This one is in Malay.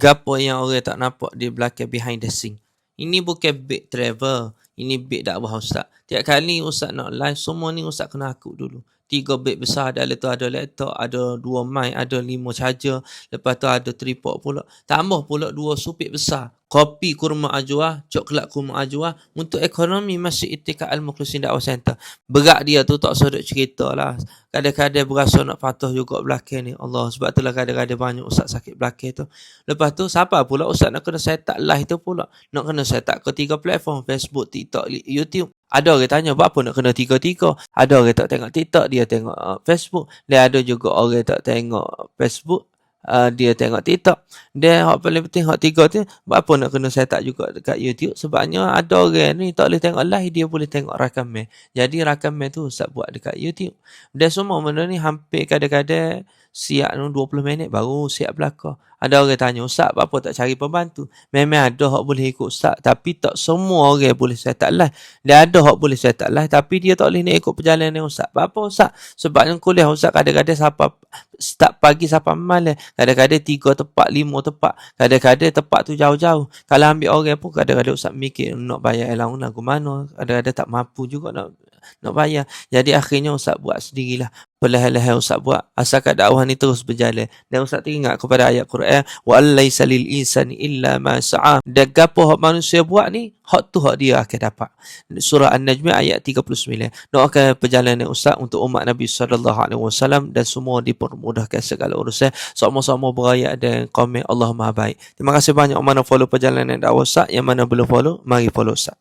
Gapo yang orang tak nampak di belakang behind the scene. Ini bukan big travel. Ini big dakwah Ustaz. Tiap kali Ustaz nak live, semua ni Ustaz kena akut dulu. 3 beg besar dalam tu ada laptop, ada 2 mic, ada 5 charger. Lepas tu ada tripod pula. Tambah pula 2 supit besar. Kopi kurma ajwa, coklat kurma ajwa untuk ekonomi Masjid Itiqad Al-Mukhlisin Dakwah Center. Berat dia tu tak sedut cerita lah. Kadang-kadang berasa nak patah juga belakang ni. Allah, sebab itulah kadang-kadang banyak Ustaz sakit belakang tu. Lepas tu, siapa pula Ustaz nak kena set up live tu pula? Nak kena set up ke 3 platform, Facebook, TikTok, YouTube. Ada orang tanya, apa nak kena 3-3? Ada orang tak tengok TikTok, dia tengok Facebook. Dan ada juga orang tak tengok Facebook, dia tengok TikTok. Dan hak paling penting, hak 3 tu, apa nak kena set up juga dekat YouTube? Sebabnya ada orang ni tak boleh tengok live, dia boleh tengok rakaman. Jadi rakaman tu Ustaz buat dekat YouTube. Dan semua benda ni hampir kadang-kadang siap 20 minit baru siap belakang. Ada orang tanya, Ustaz, apa tak cari pembantu? Memang ada hak boleh ikut Ustaz, tapi tak semua orang boleh set up live. Dia ada hak boleh set up live, tapi dia tak boleh nak ikut perjalanan Ustaz. Apa Ustaz? Sebab yang kuliah Ustaz kadang-kadang start pagi sampai malam. Kadang-kadang 3 tempat, 5 tempat. Kadang-kadang tempat tu jauh-jauh. Kalau ambil orang pun kadang-kadang Ustaz mikir nak bayar allowance ke mana. Kadang-kadang tak mampu juga nak bayar. Jadi akhirnya Ustaz buat sendirilah. Perlahan-lahan Ustaz buat. Asalkan dakwah ni terus berjalan. Dan Ustaz teringat kepada ayat Quran. Wa allaisa lil insani illa ma sa'a. Dan gapo hak manusia buat ni, hak tu hak dia akan dapat. Surah An-Najm ayat 39. Doakan perjalanan Ustaz untuk umat Nabi SAW dan semua dipermudahkan segala urusan. Sama-sama beraya dan komen Allah Maha Baik. Terima kasih banyak mana follow perjalanan dakwah Ustaz. Yang mana belum follow, mari follow Ustaz.